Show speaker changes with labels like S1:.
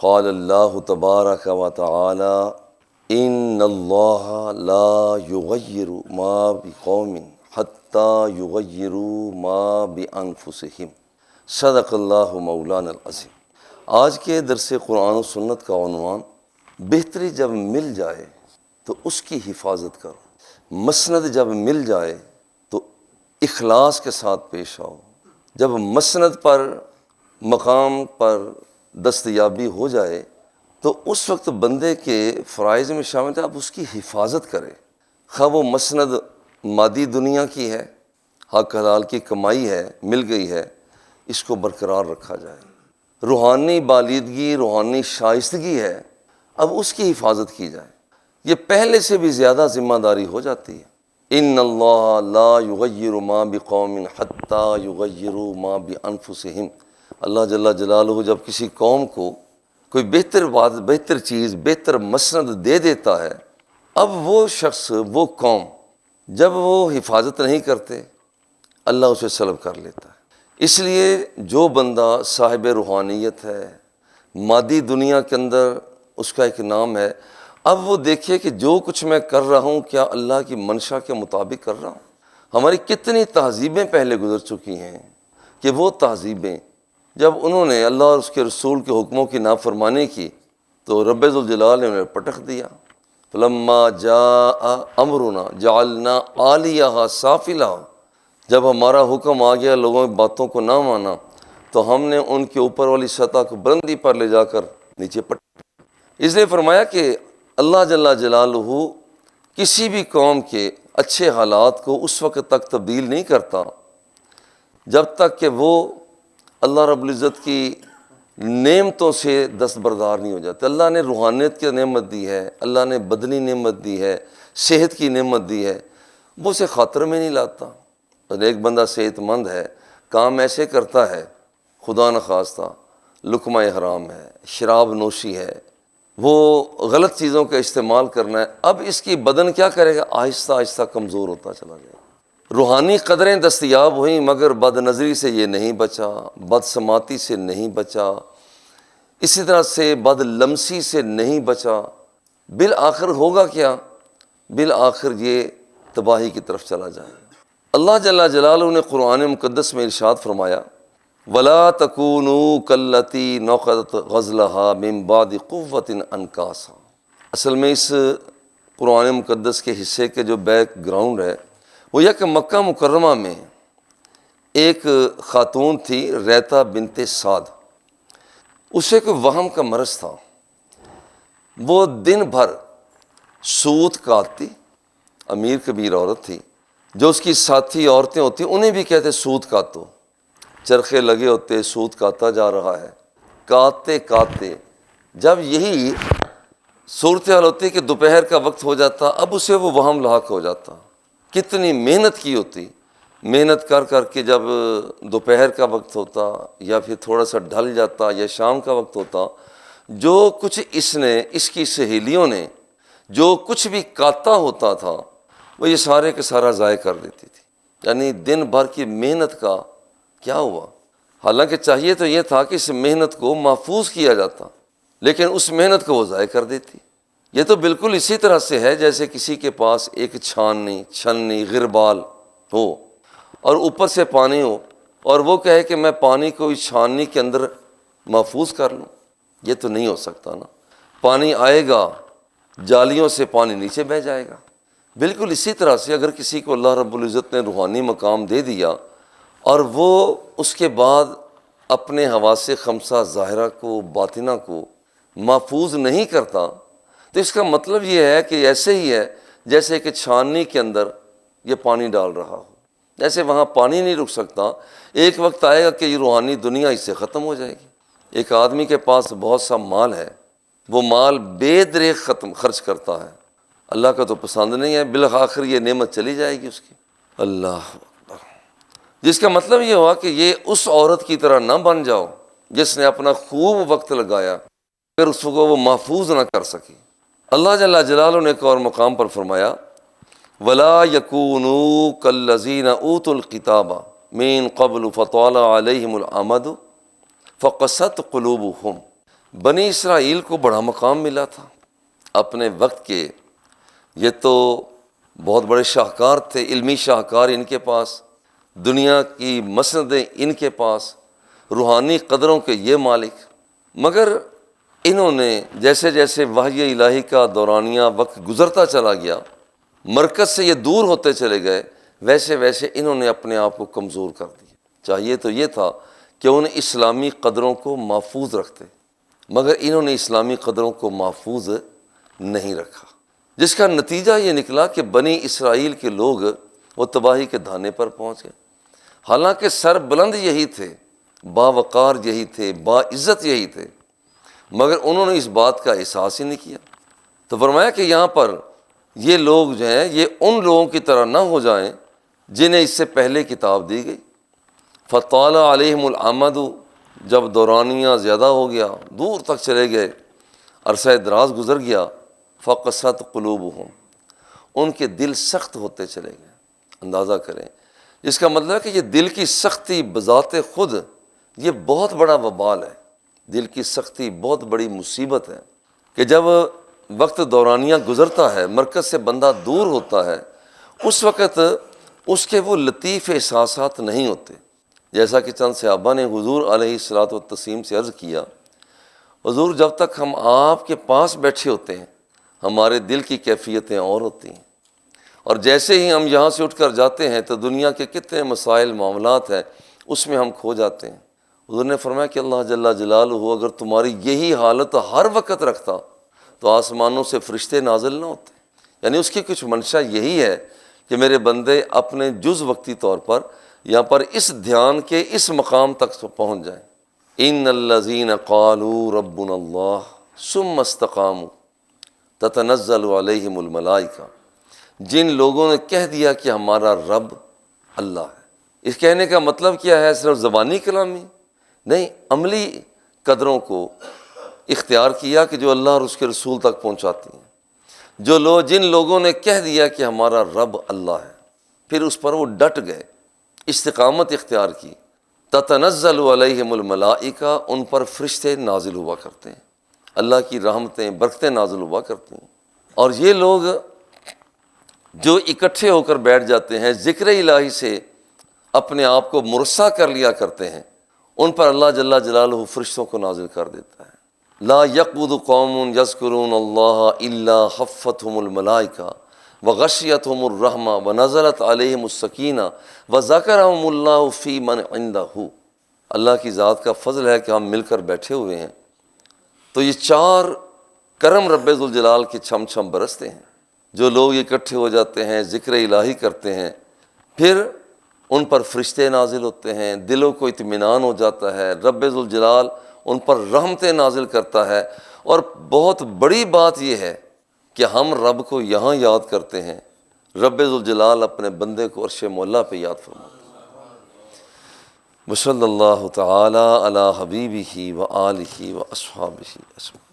S1: قال اللہ تبارک و تعالی ان اللہ لا یغیر ما بقوم حتی یغیروا ما بانفسہم صدق اللہ مولانا العظیم۔ آج کے درس قرآن و سنت کا عنوان بہتری جب مل جائے تو اس کی حفاظت کرو، مسند جب مل جائے تو اخلاص کے ساتھ پیش آؤ۔ جب مسند پر مقام پر دستیابی ہو جائے تو اس وقت بندے کے فرائض میں شامل ہے اب اس کی حفاظت کرے، خواہ وہ مسند مادی دنیا کی ہے، حق حلال کی کمائی ہے، مل گئی ہے، اس کو برقرار رکھا جائے۔ روحانی بالیدگی، روحانی شائستگی ہے، اب اس کی حفاظت کی جائے۔ یہ پہلے سے بھی زیادہ ذمہ داری ہو جاتی ہے۔ ان اللہ لا یغیر ما بقوم حتی یغیروا ما بانفسہم۔ اللہ جل جلالہ جب کسی قوم کو کوئی بہتر بات، بہتر چیز، بہتر مسند دے دیتا ہے، اب وہ شخص، وہ قوم جب وہ حفاظت نہیں کرتے، اللہ اسے سلب کر لیتا ہے۔ اس لیے جو بندہ صاحب روحانیت ہے، مادی دنیا کے اندر اس کا ایک نام ہے، اب وہ دیکھے کہ جو کچھ میں کر رہا ہوں کیا اللہ کی منشا کے مطابق کر رہا ہوں۔ ہماری کتنی تہذیبیں پہلے گزر چکی ہیں کہ وہ تہذیبیں جب انہوں نے اللہ اور اس کے رسول کے حکموں کی نافرمانی کی تو رب ذوالجلال نے انہیں پٹخ دیا۔ فلما جاء امرنا جعلنا عالیہا سافلہا، جب ہمارا حکم آ گیا لوگوں کی باتوں کو نہ مانا تو ہم نے ان کے اوپر والی سطح کو بلندی پر لے جا کر نیچے پٹخ۔ اس لیے فرمایا کہ اللہ جل جلالہ کسی بھی قوم کے اچھے حالات کو اس وقت تک تبدیل نہیں کرتا جب تک کہ وہ اللہ رب العزت کی نعمتوں سے دستبردار نہیں ہو جاتے۔ اللہ نے روحانیت کی نعمت دی ہے، اللہ نے بدنی نعمت دی ہے، صحت کی نعمت دی ہے، وہ اسے خاطر میں نہیں لاتا۔ اور ایک بندہ صحت مند ہے، کام ایسے کرتا ہے، خدا نخواستہ لقمہ حرام ہے، شراب نوشی ہے، وہ غلط چیزوں کا استعمال کرنا ہے، اب اس کی بدن کیا کرے گا؟ آہستہ آہستہ کمزور ہوتا چلا جائے گا۔ روحانی قدریں دستیاب ہوئیں مگر بد نظری سے یہ نہیں بچا، بد سماعتی سے نہیں بچا، اسی طرح سے بد لمسی سے نہیں بچا، بالآخر ہوگا کیا؟ بالآخر یہ تباہی کی طرف چلا جائے۔ اللہ جل جلالہ نے قرآن مقدس میں ارشاد فرمایا وَلَا تَكُونُوا كَالَّتِي نَقَضَتْ غَزْلَهَا مِن بَعْدِ قُوَّةٍ أَنْكَاثًا۔ اصل میں اس قرآن مقدس کے حصے کے جو بیک گراؤنڈ ہے وہ یہ کہ مکہ مکرمہ میں ایک خاتون تھی ریتا بنت سعد، اسے کوئی وہم کا مرض تھا، وہ دن بھر سوت کاٹتی، امیر کبیر عورت تھی، جو اس کی ساتھی عورتیں ہوتی انہیں بھی کہتے سوت کاٹو، چرخے لگے ہوتے، سوت کاٹتا جا رہا ہے، کاٹتے کاٹتے جب یہی صورتحال ہوتی کہ دوپہر کا وقت ہو جاتا، اب اسے وہ وہم لاحق ہو جاتا، کتنی محنت کی ہوتی، محنت کر کر کے جب دوپہر کا وقت ہوتا یا پھر تھوڑا سا ڈھل جاتا یا شام کا وقت ہوتا، جو کچھ اس نے، اس کی سہیلیوں نے جو کچھ بھی کاٹا ہوتا تھا وہ یہ سارے کے سارا ضائع کر دیتی تھی۔ یعنی دن بھر کی محنت کا کیا ہوا؟ حالانکہ چاہیے تو یہ تھا کہ اس محنت کو محفوظ کیا جاتا، لیکن اس محنت کو وہ ضائع کر دیتی۔ یہ تو بالکل اسی طرح سے ہے جیسے کسی کے پاس ایک چھننی غربال ہو اور اوپر سے پانی ہو اور وہ کہے کہ میں پانی کو اس چھاننی کے اندر محفوظ کر لوں، یہ تو نہیں ہو سکتا نا۔ پانی آئے گا، جالیوں سے پانی نیچے بہہ جائے گا۔ بالکل اسی طرح سے اگر کسی کو اللہ رب العزت نے روحانی مقام دے دیا اور وہ اس کے بعد اپنے حواس خمسہ ظاہرہ کو، باطنہ کو محفوظ نہیں کرتا تو اس کا مطلب یہ ہے کہ ایسے ہی ہے جیسے کہ چھاننی کے اندر یہ پانی ڈال رہا ہو، جیسے وہاں پانی نہیں رک سکتا، ایک وقت آئے گا کہ یہ روحانی دنیا اس سے ختم ہو جائے گی۔ ایک آدمی کے پاس بہت سا مال ہے، وہ مال بے دریغ خرچ کرتا ہے، اللہ کا تو پسند نہیں ہے، بالآخر یہ نعمت چلی جائے گی اس کی۔ اللہ اکبر۔ جس کا مطلب یہ ہوا کہ یہ اس عورت کی طرح نہ بن جاؤ جس نے اپنا خوب وقت لگایا پھر اس کو وہ محفوظ نہ کر سکی۔ اللہ جل جلالہ نے ایک اور مقام پر فرمایا وَلَا يَكُونُوا كَالَّذِينَ أُوتُوا الْكِتَابَ مِن قَبْلُ فَطَالَ عَلَيْهِمُ الْأَمَدُ فَقَسَتْ قُلُوبُهُمْ بنی اسرائیل کو بڑا مقام ملا تھا اپنے وقت کے، یہ تو بہت بڑے شاہکار تھے، علمی شاہکار ان کے پاس، دنیا کی مسندیں ان کے پاس، روحانی قدروں کے یہ مالک، مگر انہوں نے جیسے جیسے وحی الہی کا دورانیہ وقت گزرتا چلا گیا، مرکز سے یہ دور ہوتے چلے گئے، ویسے ویسے انہوں نے اپنے آپ کو کمزور کر دیا۔ چاہیے تو یہ تھا کہ انہیں اسلامی قدروں کو محفوظ رکھتے، مگر انہوں نے اسلامی قدروں کو محفوظ نہیں رکھا، جس کا نتیجہ یہ نکلا کہ بنی اسرائیل کے لوگ وہ تباہی کے دھانے پر پہنچ گئے۔ حالانکہ سر بلند یہی تھے، باوقار یہی تھے، باعزت یہی تھے، مگر انہوں نے اس بات کا احساس ہی نہیں کیا۔ تو فرمایا کہ یہاں پر یہ لوگ جو ہیں یہ ان لوگوں کی طرح نہ ہو جائیں جنہیں اس سے پہلے کتاب دی گئی۔ فطال علیہم الامد، جب دورانیہ زیادہ ہو گیا، دور تک چلے گئے، عرصہ دراز گزر گیا، فقست قلوبہم، ان کے دل سخت ہوتے چلے گئے۔ اندازہ کریں، اس کا مطلب ہے کہ یہ دل کی سختی بذات خود یہ بہت بڑا وبال ہے، دل کی سختی بہت بڑی مصیبت ہے، کہ جب وقت دورانیہ گزرتا ہے، مرکز سے بندہ دور ہوتا ہے، اس وقت اس کے وہ لطیف احساسات نہیں ہوتے۔ جیسا کہ چند صحابہ نے حضور علیہ الصلاۃ والتسلیم سے عرض کیا، حضور جب تک ہم آپ کے پاس بیٹھے ہوتے ہیں ہمارے دل کی کیفیتیں اور ہوتی ہیں، اور جیسے ہی ہم یہاں سے اٹھ کر جاتے ہیں تو دنیا کے کتنے مسائل معاملات ہیں اس میں ہم کھو جاتے ہیں۔ حضور نے فرمایا کہ اللہ جل جلالہ اگر تمہاری یہی حالت ہر وقت رکھتا تو آسمانوں سے فرشتے نازل نہ ہوتے۔ یعنی اس کی کچھ منشا یہی ہے کہ میرے بندے اپنے جز وقتی طور پر یہاں پر اس دھیان کے اس مقام تک پہنچ جائیں۔ ان الذین قالوا ربنا اللہ ثم استقاموا تتنزل علیہم الملائکہ، جن لوگوں نے کہہ دیا کہ ہمارا رب اللہ ہے۔ اس کہنے کا مطلب کیا ہے؟ صرف زبانی کلامی نہیں، عملی قدروں کو اختیار کیا کہ جو اللہ اور اس کے رسول تک پہنچاتی ہیں۔ جن لوگوں نے کہہ دیا کہ ہمارا رب اللہ ہے، پھر اس پر وہ ڈٹ گئے، استقامت اختیار کی، تتنزل علیہم الملائکہ، ان پر فرشتے نازل ہوا کرتے ہیں، اللہ کی رحمتیں برکتیں نازل ہوا کرتی ہیں۔ اور یہ لوگ جو اکٹھے ہو کر بیٹھ جاتے ہیں، ذکر الہی سے اپنے آپ کو مرصع کر لیا کرتے ہیں، ان پر اللہ جل جلالہ فرشتوں کو نازل کر دیتا ہے۔ لا یقعد قوم یذکرون اللہ الا حفتہم الملائکہ وغشیتہم الرحمہ ونزلت علیہم السکینہ وذکرہم اللہ فی من عندہ۔ اللہ کی ذات کا فضل ہے کہ ہم مل کر بیٹھے ہوئے ہیں تو یہ چار کرم رب ذوالجلال کے چھم چھم برستے ہیں۔ جو لوگ اکٹھے ہو جاتے ہیں، ذکر الہی کرتے ہیں، پھر ان پر فرشتے نازل ہوتے ہیں، دلوں کو اطمینان ہو جاتا ہے، رب ذوالجلال ان پر رحمتیں نازل کرتا ہے۔ اور بہت بڑی بات یہ ہے کہ ہم رب کو یہاں یاد کرتے ہیں، رب ذوالجلال اپنے بندے کو عرش مولا پہ یاد فرماتا ہے۔ وصلی اللہ تعالی علی حبیبہ و آلہ و اصحابہ اجمعین۔